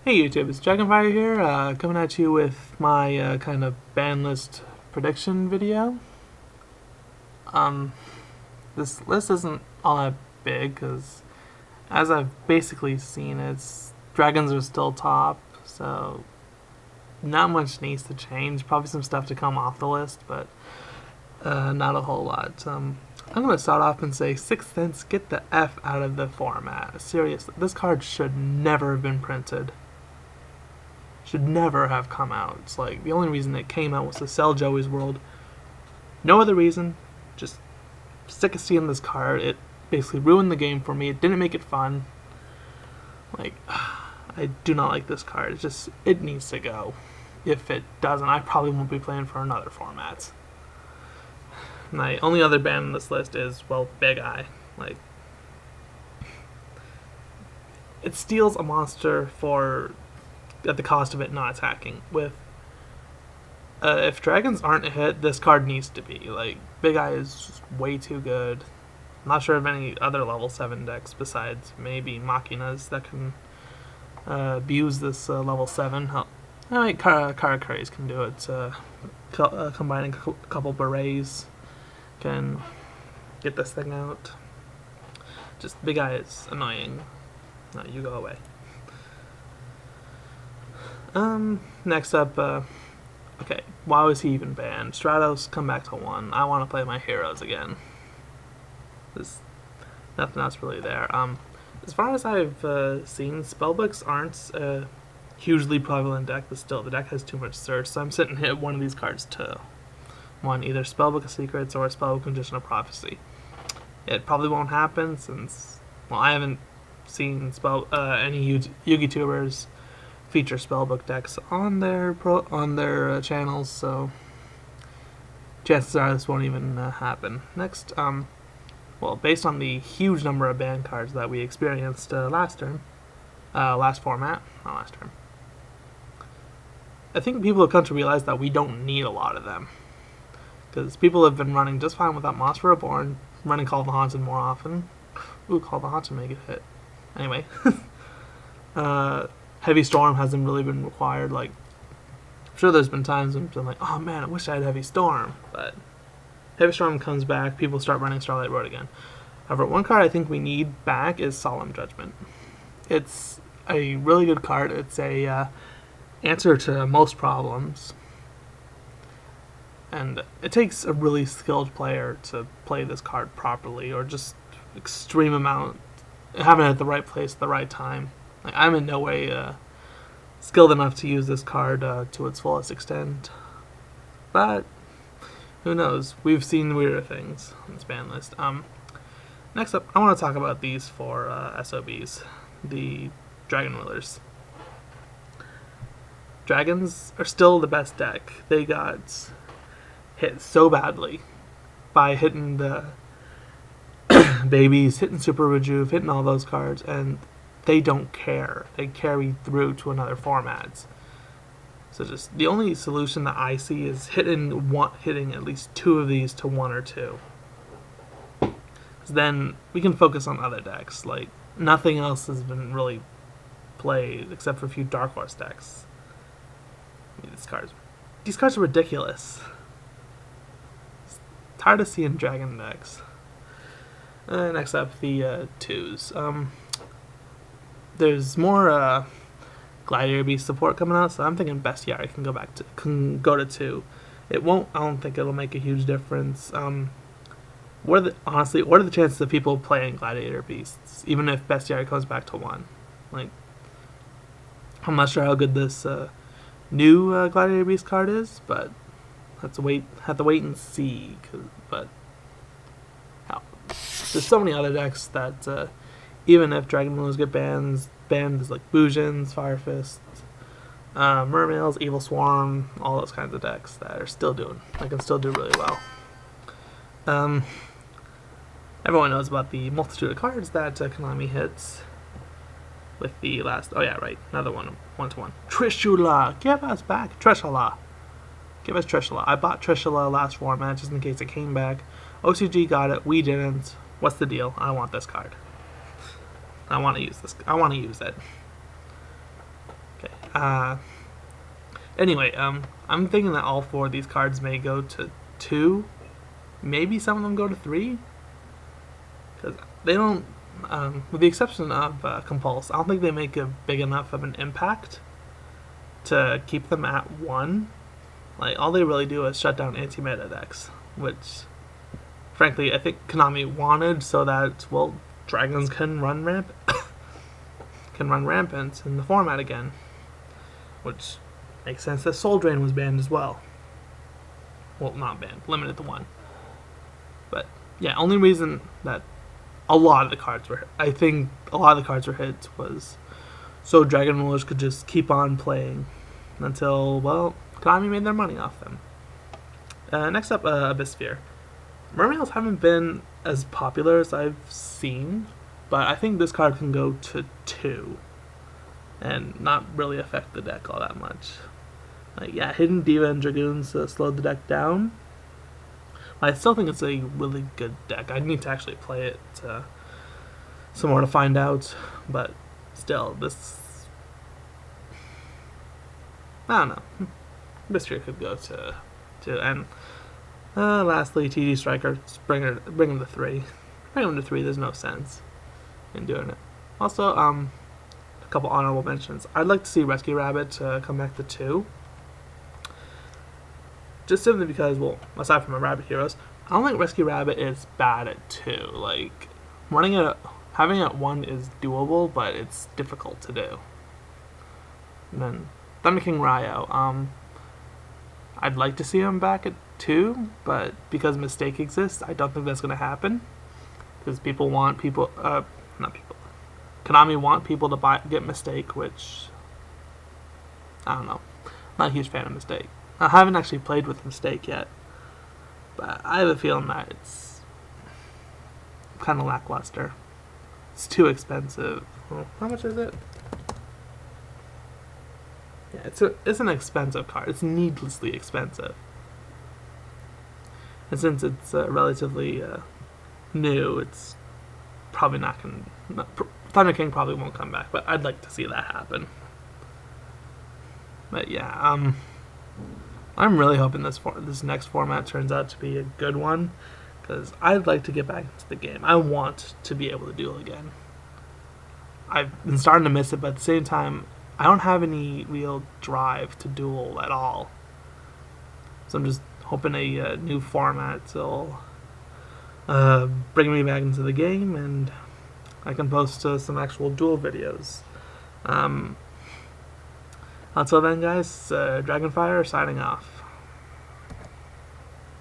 Hey YouTube, it's Dragonfyre here, coming at you with my kind of Banlist prediction video. Um, this list isn't all that big because, as I've basically seen, dragons are still top, so not much needs to change. Probably some stuff to come off the list, but not a whole lot. I'm gonna start off and say Sixth Sense, get the F out of the format. Seriously, this card should never have been printed. Should never have come out. It's like the only reason it came out was to sell Joey's World. No other reason. Just sick of seeing this card. It basically ruined the game for me. It didn't make it fun. Like, I do not like this card. It needs to go. If it doesn't, I probably won't be playing for another format. My only other ban on this list is, well, Big Eye. Like, it steals a monster at the cost of it not attacking. If dragons aren't a hit, this card needs to be. Like, Big Eye is just way too good. I'm not sure of any other level 7 decks besides maybe Machinas that can abuse this level 7. I mean, Karakura's can do it. Combining a couple berets can get this thing out. Just Big Eye is annoying. No, you go away. Next up, okay, why was he even banned? Stratos, come back to 1. I want to play my heroes again. There's nothing else really there. As far as I've seen, spellbooks aren't a hugely prevalent deck, but still, the deck has too much search, so I'm sitting hit one of these cards to one, either Spellbook of Secrets or Spellbook Condition of Prophecy. It probably won't happen since, well, I haven't seen any Yugioh feature spellbook decks on their channels, so chances are this won't even happen. Next, well, based on the huge number of ban cards that we experienced last format, not last term, I think people have come to realize that we don't need a lot of them, because people have been running just fine without Monster Reborn, running Call of the Haunted more often. Ooh, Call of the Haunted may get hit. Anyway. Heavy Storm hasn't really been required. Like, I'm sure there's been times when I'm like, oh man, I wish I had Heavy Storm. But Heavy Storm comes back, people start running Starlight Road again. However, one card I think we need back is Solemn Judgment. It's a really good card. It's a answer to most problems. And it takes a really skilled player to play this card properly, or just extreme amount, having it at the right place at the right time. Like, I'm in no way skilled enough to use this card to its fullest extent, but who knows? We've seen weirder things on this ban list. Next up, I want to talk about these four SOBs, the Dragon Willers. Dragons are still the best deck. They got hit so badly by hitting the babies, hitting Super Rejuve, hitting all those cards, and they don't care. They carry through to another formats. So just the only solution that I see is hitting at least 2 of these to 1 or 2. Then we can focus on other decks. Like, nothing else has been really played except for a few Dark Horse decks. I mean, these cards are ridiculous. It's tired of seeing dragon decks. Next up, the 2s. There's more Gladiator Beast support coming out, so I'm thinking Bestiary can go to 2. It won't. I don't think it'll make a huge difference. What are the chances of people playing Gladiator Beasts, even if Bestiary comes back to 1? Like, I'm not sure how good this new Gladiator Beast card is, but have to wait and see. But there's so many other decks that even if Dragon Willers get banned, there's like Bujins, Fire Fists, Mermails, Evil Swarm, all those kinds of decks that are still can still do really well. Everyone knows about the multitude of cards that Konami hits with the last. Oh yeah, right, another one to one. Trishula, give us back Trishula. Give us Trishula. I bought Trishula last format just in case it came back. OCG got it. We didn't. What's the deal? I want this card. I want to use this. I want to use it. Anyway, I'm thinking that all 4 of these cards may go to 2. Maybe some of them go to 3. Because they don't, with the exception of Compulse, I don't think they make a big enough of an impact to keep them at 1. Like, all they really do is shut down anti-meta decks, which, frankly, I think Konami wanted so that, well, dragons can run rampant in the format again, which makes sense that Soul Drain was banned as well. Well, not banned, limited to 1. But yeah, only reason that a lot of the cards were hit was so Dragon Rulers could just keep on playing until, well, Konami made their money off them. Next up, Abysphere. Mermails haven't been as popular as I've seen, but I think this card can go to 2 and not really affect the deck all that much. Like, yeah, Hidden Diva and Dragoons slowed the deck down. I still think it's a really good deck. I need to actually play it some more to find out, but still, this, I don't know. Mystery could go to 2. And lastly, TD Striker, bring him to 3. Bring him to 3, there's no sense in doing it. Also, a couple honorable mentions. I'd like to see Rescue Rabbit come back to 2. Just simply because, well, aside from my Rabbit Heroes, I don't think Rescue Rabbit is bad at 2. Like, having it at 1 is doable, but it's difficult to do. And then Thunder King Ryo. I'd like to see him back at 2, but because Mistake exists, I don't think that's going to happen. Because Konami want people to get Mistake, which, I don't know. Not a huge fan of Mistake. I haven't actually played with Mistake yet, but I have a feeling that it's kind of lackluster. It's too expensive. Well, how much is it? Yeah, it's an expensive card. It's needlessly expensive. And since it's relatively new, it's probably not going to... Thunder King probably won't come back, but I'd like to see that happen. But yeah, I'm really hoping this next format turns out to be a good one, because I'd like to get back into the game. I want to be able to duel again. I've been starting to miss it, but at the same time, I don't have any real drive to duel at all. So I'm just hoping a new format will bring me back into the game, and I can post some actual duel videos. Until then, guys, Dragonfyre signing off.